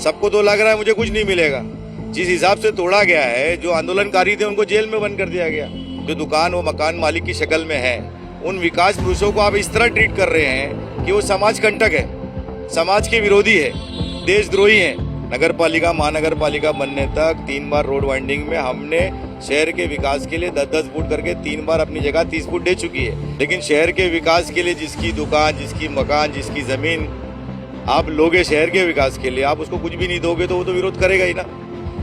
सबको तो लग रहा है मुझे कुछ नहीं मिलेगा। जिस हिसाब से तोड़ा गया है, जो आंदोलनकारी थे उनको जेल में बंद कर दिया गया, जो दुकान वो मकान मालिक की शक्ल में है, उन विकास पुरुषों को आप इस तरह ट्रीट कर रहे हैं कि वो समाज कंटक है, समाज के विरोधी है, देशद्रोही है। नगर पालिका महानगर पालिका बनने तक 3 बार रोड वाइंडिंग में हमने शहर के विकास के लिए 10-10 फुट करके 3 बार अपनी जगह 30 फुट दे चुकी है। लेकिन शहर के विकास के लिए जिसकी दुकान, जिसकी मकान, जिसकी जमीन आप लोगे शहर के विकास के लिए, आप उसको कुछ भी नहीं दोगे तो वो तो विरोध करेगा ही ना।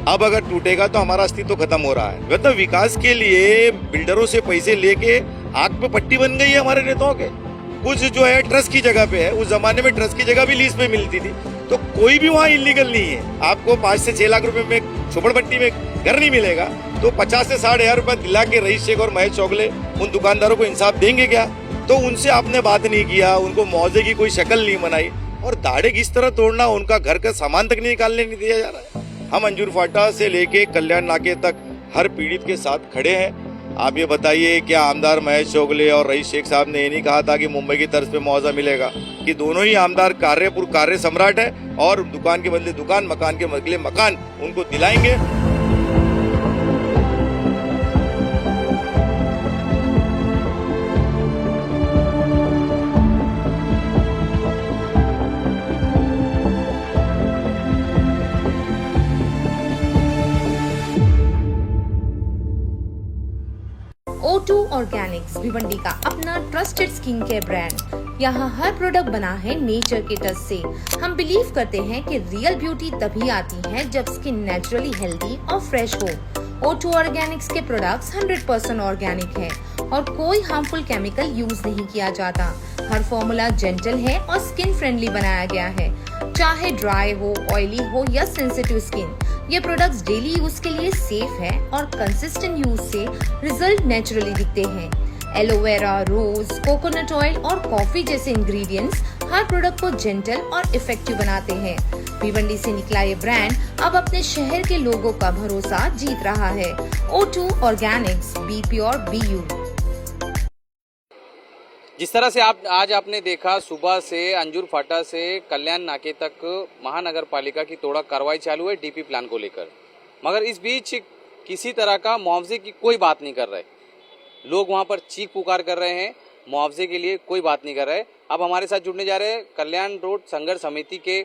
अब अगर टूटेगा तो हमारा अस्तित्व खत्म हो रहा है। मतलब विकास के लिए बिल्डरों से पैसे लेके आग पे पट्टी बन गई है हमारे नेताओं के। कुछ जो है ट्रस्ट की जगह पे है, उस जमाने में ट्रस्ट की जगह भी लीज पे मिलती थी, तो कोई भी वहाँ इलीगल नहीं है। आपको 5 से 6 लाख रुपए में झोपड़पट्टी में घर नहीं मिलेगा, तो 50 से 60 हजार रुपए दिला के रईस शेख और महेश चौगले उन दुकानदारों को इंसाफ देंगे क्या? तो उनसे आपने बात नहीं किया, उनको मुआवजे की कोई शक्ल नहीं बनाई, और दाढ़े किस तरह तोड़ना, उनका घर का सामान तक नहीं निकालने नहीं दिया जा रहा है। हम अंजूर फाटा से लेके कल्याण नाके तक हर पीड़ित के साथ खड़े हैं। आप ये बताइए, क्या आमदार महेश चौगले और रईस शेख साहब ने ये नहीं कहा था कि मुंबई की तर्ज पे मुआवजा मिलेगा? कि दोनों ही आमदार कार्य सम्राट है और दुकान के बदले दुकान, मकान के बदले मकान उनको दिलाएंगे। O2 ऑर्गेनिक्स भिवंडी का अपना ट्रस्टेड स्किन केयर ब्रांड। यहाँ हर प्रोडक्ट बना है नेचर के टच से। हम बिलीव करते हैं कि रियल ब्यूटी तभी आती है जब स्किन नेचुरली हेल्दी और फ्रेश हो। O2 ऑर्गेनिक्स के प्रोडक्ट्स 100% ऑर्गेनिक है और कोई हार्मफुल केमिकल यूज नहीं किया जाता। हर फॉर्मूला जेंटल है और स्किन फ्रेंडली बनाया गया है, चाहे ड्राई हो, ऑयली हो या सेंसिटिव स्किन। ये प्रोडक्ट्स डेली यूज के लिए सेफ है और कंसिस्टेंट यूज से रिजल्ट नेचुरली दिखते हैं। एलोवेरा, रोज, कोकोनट ऑयल और कॉफी जैसे इंग्रेडिएंट्स हर प्रोडक्ट को जेंटल और इफेक्टिव बनाते हैं। भिवंडी से निकला ये ब्रांड अब अपने शहर के लोगों का भरोसा जीत रहा है। O2 organics, be pure be you. जिस तरह से आज आपने देखा, सुबह से अंजूर फाटा से कल्याण नाके तक महानगर पालिका की तोड़ा कार्रवाई चालू है डीपी प्लान को लेकर, मगर इस बीच किसी तरह का मुआवजे की कोई बात नहीं कर रहे। लोग वहां पर चीख पुकार कर रहे हैं, मुआवजे के लिए कोई बात नहीं कर रहे। अब हमारे साथ जुड़ने जा रहे हैं कल्याण रोड संघर्ष समिति के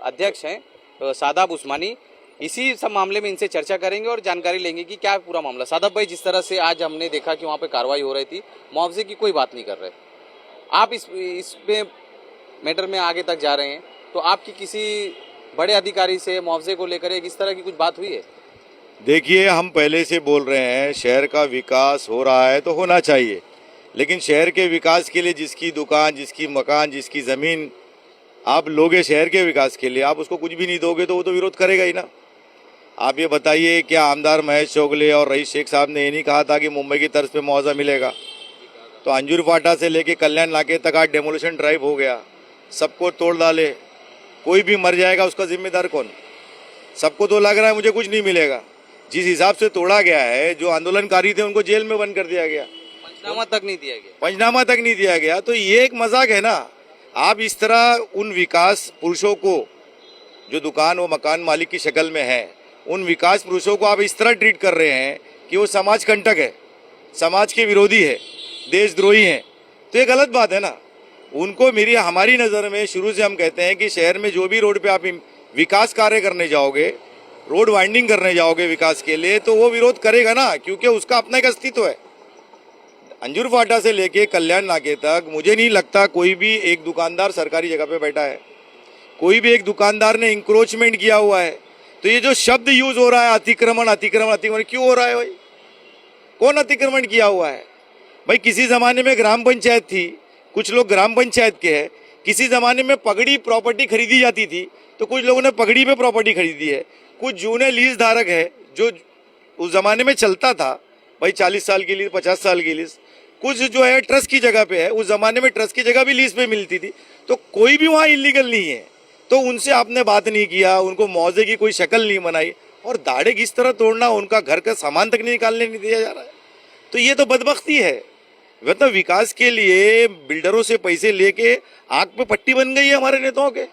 अध्यक्ष हैं सादाब उस्मानी। इसी सब मामले में इनसे चर्चा करेंगे और जानकारी लेंगे कि क्या है पूरा मामला। सादाब भाई, जिस तरह से आज हमने देखा कि वहाँ पे कार्रवाई हो रही थी, मुआवजे की कोई बात नहीं कर रहे, आप इस मैटर में आगे तक जा रहे हैं, तो आपकी किसी बड़े अधिकारी से मुआवजे को लेकर इस तरह की कुछ बात हुई है? देखिए, हम पहले से बोल रहे हैं शहर का विकास हो रहा है तो होना चाहिए, लेकिन शहर के विकास के लिए जिसकी दुकान, जिसकी मकान, जिसकी ज़मीन आप लोगे शहर के विकास के लिए, आप उसको कुछ भी नहीं दोगे तो वो तो विरोध करेगा ही ना। आप ये बताइए, क्या आमदार महेश चौगले और रईस शेख साहब ने ये नहीं कहा था कि मुंबई की तर्ज पे मुआवजा मिलेगा? तो अंजूर फाटा से लेके कल्याण नाके तक आज डेमोलिशन ड्राइव हो गया, सबको तोड़ डाले, कोई भी मर जाएगा उसका जिम्मेदार कौन? सबको तो लग रहा है मुझे कुछ नहीं मिलेगा। जिस हिसाब से तोड़ा गया है, जो आंदोलनकारी थे उनको जेल में बंद कर दिया गया, पंचनामा तक नहीं दिया गया। पंचनामा तक नहीं दिया गया, तो ये एक मजाक है ना। आप इस तरह उन विकास पुरुषों को, जो दुकान वो मकान मालिक की शक्ल में है, उन विकास पुरुषों को आप इस तरह ट्रीट कर रहे हैं कि वो समाज कंटक है, समाज के विरोधी है, देशद्रोही हैं, तो ये गलत बात है ना। उनको हमारी नज़र में शुरू से हम कहते हैं कि शहर में जो भी रोड पे आप विकास कार्य करने जाओगे, रोड वाइंडिंग करने जाओगे विकास के लिए, तो वो विरोध करेगा ना, क्योंकि उसका अपना एक अस्तित्व है। अंजूर फाटा से लेके कल्याण नाके तक मुझे नहीं लगता कोई भी एक दुकानदार सरकारी जगह पे बैठा है, कोई भी एक दुकानदार ने इंक्रोचमेंट किया हुआ है। तो ये जो शब्द यूज हो रहा है अतिक्रमण अतिक्रमण अतिक्रमण, क्यों हो रहा है भाई? कौन अतिक्रमण किया हुआ है भाई? किसी ज़माने में ग्राम पंचायत थी, कुछ लोग ग्राम पंचायत के हैं। किसी ज़माने में पगड़ी प्रॉपर्टी खरीदी जाती थी, तो कुछ लोगों ने पगड़ी पे प्रॉपर्टी खरीदी है। कुछ जूने लीज धारक है, जो उस ज़माने में चलता था भाई, 40 साल की लीज, 50 साल की लीज। कुछ जो है ट्रस्ट की जगह पे है, उस ज़माने में ट्रस्ट की जगह भी लीज पे मिलती थी, तो कोई भी वहाँ इलीगल नहीं है। तो उनसे आपने बात नहीं किया, उनको मुआवजे की कोई शक्ल नहीं बनाई, और दाढ़े किस तरह तोड़ना, उनका घर का सामान तक नहीं निकालने नहीं दिया जा रहा है। तो ये तो बदबख्ती है। मतलब विकास के लिए बिल्डरों से पैसे लेके आग पे पट्टी बन गई है हमारे नेताओं के।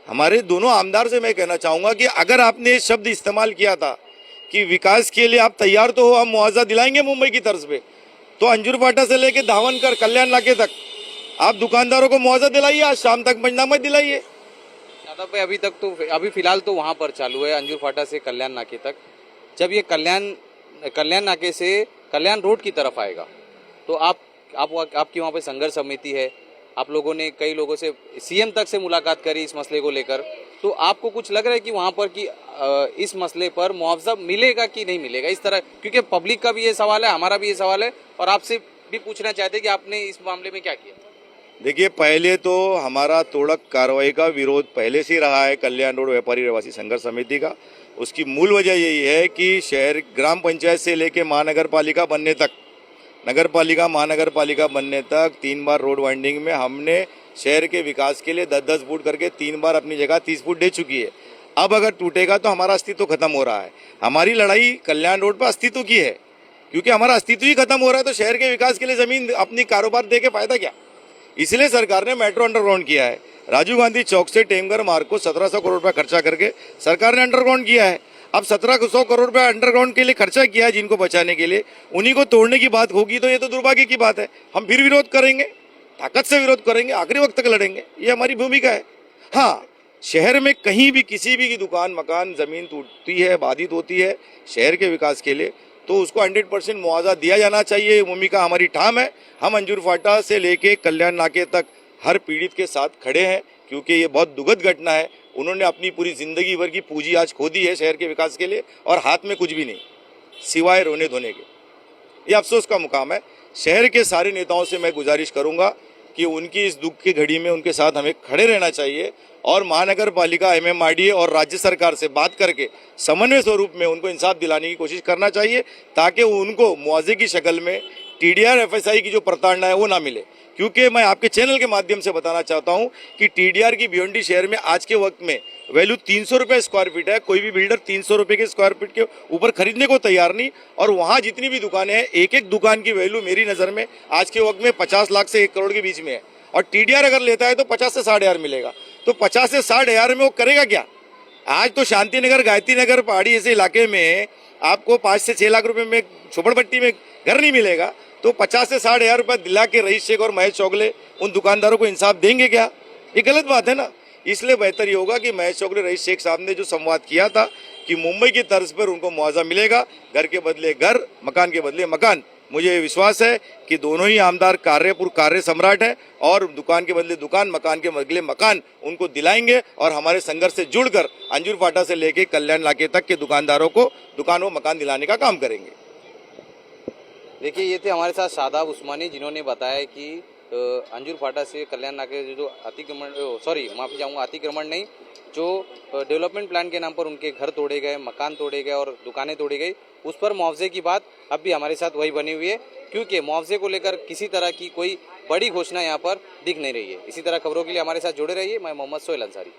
हमारे दोनों आमदार से मैं कहना चाहूंगा कि अगर आपने ये शब्द इस्तेमाल किया था कि विकास के लिए आप तैयार तो हो, हम मुआवजा दिलाएंगे मुंबई की तर्ज पे, तो अंजुर फाटा से लेके धावनकर कल्याण नाके तक आप दुकानदारों को मुआवजा दिलाइए, आज शाम तक पंचनामा दिलाइए। यादव भाई, अभी फिलहाल तो वहाँ पर चालू है अंजुर फाटा से कल्याण नाके तक। जब ये कल्याण नाके से कल्याण रोड की तरफ आएगा तो आपकी वहाँ पे संघर्ष समिति है, आप लोगों ने कई लोगों से सीएम तक से मुलाकात करी इस मसले को लेकर, तो आपको कुछ लग रहा है कि वहाँ पर कि इस मसले पर मुआवजा मिलेगा कि नहीं मिलेगा इस तरह, क्योंकि पब्लिक का भी ये सवाल है, हमारा भी ये सवाल है और आपसे भी पूछना चाहते हैं कि आपने इस मामले में क्या किया? देखिए, पहले तो हमारा तोड़क कार्रवाई का विरोध पहले से ही रहा है कल्याण रोड व्यापारी रहवासी संघर्ष समिति का। उसकी मूल वजह यही है कि शहर ग्राम पंचायत से लेके महानगर पालिका बनने तक, नगर पालिका महानगर पालिका बनने तक 3 बार रोड वाइंडिंग में हमने शहर के विकास के लिए 10-10 फुट करके 3 बार अपनी जगह 30 फुट दे चुकी है। अब अगर टूटेगा तो हमारा अस्तित्व खत्म हो रहा है। हमारी लड़ाई कल्याण रोड पर अस्तित्व की है, क्योंकि हमारा अस्तित्व ही खत्म हो रहा है तो शहर के विकास के लिए जमीन अपनी कारोबार दे के फायदा क्या। इसलिए सरकार ने मेट्रो अंडरग्राउंड किया है। राजीव गांधी चौक से टेमघर मार्ग को 1700 करोड़ रुपया खर्चा करके सरकार ने अंडरग्राउंड किया है। अब 1700 करोड़ रुपया अंडरग्राउंड के लिए खर्चा किया है जिनको बचाने के लिए, उन्हीं को तोड़ने की बात होगी तो ये तो दुर्भाग्य की बात है। हम फिर विरोध करेंगे, ताकत से विरोध करेंगे, आखिरी वक्त तक लड़ेंगे, ये हमारी भूमिका है। हाँ, शहर में कहीं भी किसी भी की दुकान मकान जमीन टूटती है, बाधित होती है शहर के विकास के लिए, तो उसको 100% मुआवजा दिया जाना चाहिए। भूमिका हमारी ठाम है। हम अंजुर फाटा से लेके कल्याण नाके तक हर पीड़ित के साथ खड़े हैं, क्योंकि ये बहुत दुखद घटना है। उन्होंने अपनी पूरी जिंदगी भर की पूंजी आज खो दी है शहर के विकास के लिए और हाथ में कुछ भी नहीं सिवाय रोने धोने के। ये अफसोस का मुकाम है। शहर के सारे नेताओं से मैं गुजारिश करूंगा कि उनकी इस दुख की घड़ी में उनके साथ हमें खड़े रहना चाहिए और महानगर पालिका MMRDA और राज्य सरकार से बात करके समन्वय स्वरूप में उनको इंसाफ दिलाने की कोशिश करना चाहिए, ताकि उनको मुआवजे की शक्ल में TDR FSI की जो प्रताड़ना है वो ना मिले। क्योंकि मैं आपके चैनल के माध्यम से बताना चाहता हूं कि TDR की भिवंडी शहर में आज के वक्त में वैल्यू 300 रुपये स्क्वायर फीट है। कोई भी बिल्डर 300 रुपये के स्क्वायर फीट के ऊपर खरीदने को तैयार नहीं। और वहाँ जितनी भी दुकानें हैं, एक एक दुकान की वैल्यू मेरी नज़र में आज के वक्त में 50 लाख से 1 करोड़ के बीच में है। और TDR अगर लेता है तो 50 से 60 हज़ार मिलेगा। तो 50 से 60 हज़ार में वो करेगा क्या? आज तो शांति नगर, गायत्री नगर, पहाड़ी ऐसे इलाके में आपको 5 से 6 लाख रुपए में झोपड़पट्टी में घर नहीं मिलेगा। तो 50 से 60 हज़ार रुपये दिला के रईस शेख और महेश चौगले उन दुकानदारों को इंसाफ देंगे क्या? ये गलत बात है ना। इसलिए बेहतर ये होगा कि महेश चौगले, रईस शेख साहब ने जो संवाद किया था कि मुंबई की तर्ज पर उनको मुआवजा मिलेगा, घर के बदले घर, मकान के बदले मकान। मुझे विश्वास है कि दोनों ही आमदार कार्य सम्राट हैं और दुकान के बदले दुकान, मकान के बदले मकान उनको दिलाएंगे और हमारे संघर्ष से जुड़कर अंजुर फाटा से लेके कल्याण नाके तक के दुकानदारों को दुकान व मकान दिलाने का काम करेंगे। देखिए, ये थे हमारे साथ शादाब उस्मानी, जिन्होंने बताया कि अंजुर फाटा से कल्याण नाके जो अतिक्रमण नहीं, जो डेवलपमेंट प्लान के नाम पर उनके घर तोड़े गए, मकान तोड़े गए और दुकानें तोड़ी गई, उस पर मुआवजे की बात अब भी हमारे साथ वही बनी हुई है, क्योंकि मुआवजे को लेकर किसी तरह की कोई बड़ी घोषणा यहाँ पर दिख नहीं रही है। इसी तरह खबरों के लिए हमारे साथ जुड़े रहिए। मैं मोहम्मद सोहेल अंसारी।